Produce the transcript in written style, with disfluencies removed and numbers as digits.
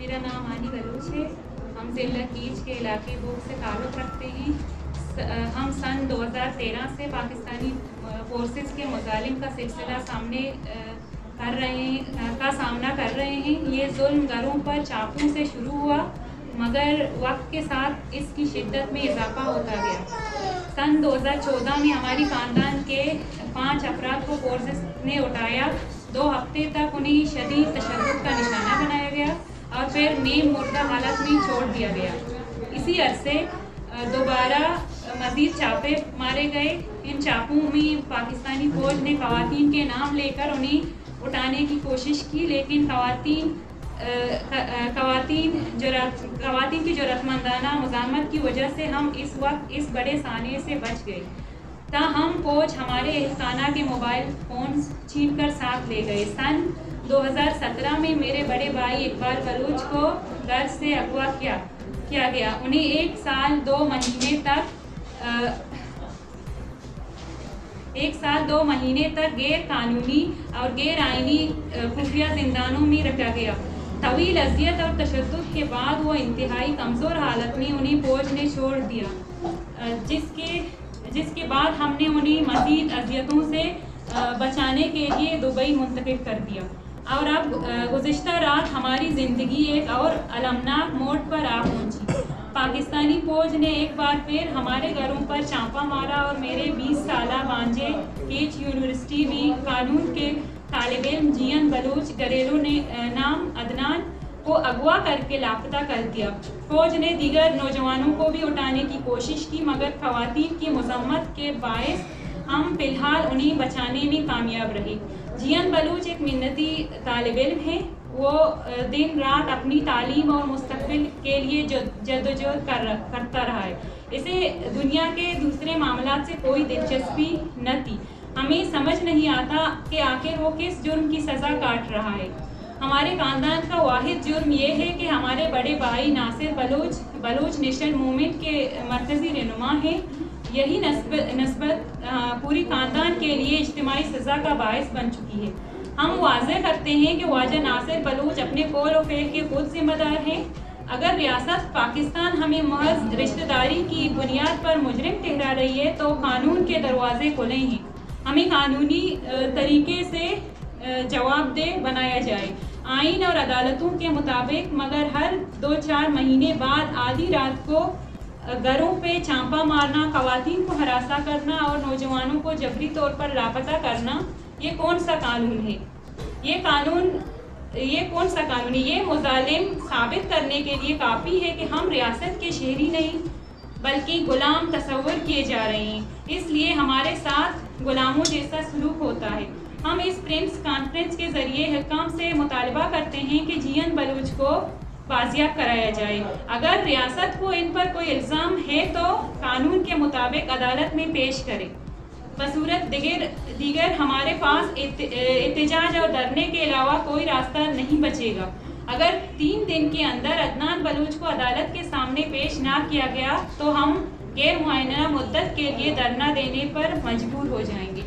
میرا نام آنی بلوچ ہے. ہم ضلع کیچ کے علاقے بوگ سے تعلق رکھتے ہیں. ہم سن 2013 سے پاکستانی فورسز کے مظالم کا سلسلہ سامنا کر رہے ہیں. یہ ظلم گھروں پر چاقوں سے شروع ہوا مگر وقت کے ساتھ اس کی شدت میں اضافہ ہوتا گیا. سن 2014 میں ہماری خاندان کے 5 افراد کو فورسز نے اٹھایا. 2 ہفتے تک انہیں شدید تشدد کا نشانہ بنایا گیا اور پھر نیم مردہ حالت میں چھوڑ دیا گیا. اسی عرصے دوبارہ مزید چھاپے مارے گئے. ان چھاپوں میں پاکستانی فوج نے خواتین کے نام لے کر انہیں اٹھانے کی کوشش کی لیکن خواتین کی جرأتمندانہ مزاحمت کی وجہ سے ہم اس وقت اس بڑے سانحے سے بچ گئے. تاہم فوج ہمارے اہلخانہ کے موبائل فونز چھین کر ساتھ لے گئے. سن 2017 میں میرے بڑے بھائی اقبال بلوچ کو گھر سے اغوا کیا گیا. انہیں 1 سال 2 مہینے تک غیر قانونی اور غیر آئینی خفیہ زندانوں میں رکھا گیا. طویل اذیت اور تشدد کے بعد وہ انتہائی کمزور حالت میں انہیں فوج نے چھوڑ دیا جس کے بعد ہم نے انہیں مزید اذیتوں سے بچانے کے لیے دبئی منتقل کر دیا. اور اب گزشتہ رات ہماری زندگی ایک اور المناک موڑ پر آ پہنچی. پاکستانی فوج نے ایک بار پھر ہمارے گھروں پر چھاپا مارا اور میرے 20 سالہ بھانجے کیچ یونیورسٹی میں قانون کے طالب علم جین بلوچ گھریلو نام عدنان کو اغوا کر کے لاپتہ کر دیا. فوج نے دیگر نوجوانوں کو بھی اٹھانے کی کوشش کی مگر خواتین کی مزاحمت کے باعث ہم فی الحال انہیں بچانے میں کامیاب رہے. جین بلوچ ایک محنتی طالب علم ہے. وہ دن رات اپنی تعلیم اور مستقبل کے لیے جدوجہد کرتا رہا ہے. اسے دنیا کے دوسرے معاملات سے کوئی دلچسپی نہ تھی. ہمیں سمجھ نہیں آتا کہ آخر وہ کس جرم کی سزا کاٹ رہا ہے. ہمارے خاندان کا واحد جرم یہ ہے کہ ہمارے بڑے بھائی ناصر بلوچ نیشنل موومنٹ کے مرکزی رہنما ہیں. یہی نسبت پوری خاندان کے لیے اجتماعی سزا کا باعث بن چکی ہے. ہم واضح کرتے ہیں کہ خواجہ ناصر بلوچ اپنے قول و فعل کے خود ذمہ دار ہیں. اگر ریاست پاکستان ہمیں محض رشتہ داری کی بنیاد پر مجرم ٹھہرا رہی ہے تو قانون کے دروازے کھلے ہیں. ہمیں قانونی طریقے سے جواب دہ بنایا جائے آئین اور عدالتوں کے مطابق. مگر ہر 2-4 مہینے بعد آدھی رات کو گھروں پہ چھاپا مارنا، خواتین کو ہراساں کرنا اور نوجوانوں کو جبری طور پر لاپتہ کرنا، یہ کون سا قانون ہے؟ یہ کون سا قانون ہے؟ یہ مظالم ثابت کرنے کے لیے کافی ہے کہ ہم ریاست کے شہری نہیں بلکہ غلام تصور کیے جا رہے ہیں. اس لیے ہمارے ساتھ غلاموں جیسا سلوک ہوتا ہے. ہم اس پریس کانفرنس کے ذریعے حکام سے مطالبہ کرتے ہیں کہ جین بلوچ کو بازیاب کرایا جائے. اگر ریاست کو ان پر کوئی الزام ہے تو قانون کے مطابق عدالت میں پیش کرے. بصورت دیگر ہمارے پاس احتجاج اور دھرنے کے علاوہ کوئی راستہ نہیں بچے گا. اگر 3 دن کے اندر عدنان بلوچ کو عدالت کے سامنے پیش نہ کیا گیا تو ہم غیر معینہ مدت کے لیے دھرنا دینے پر مجبور ہو جائیں گے.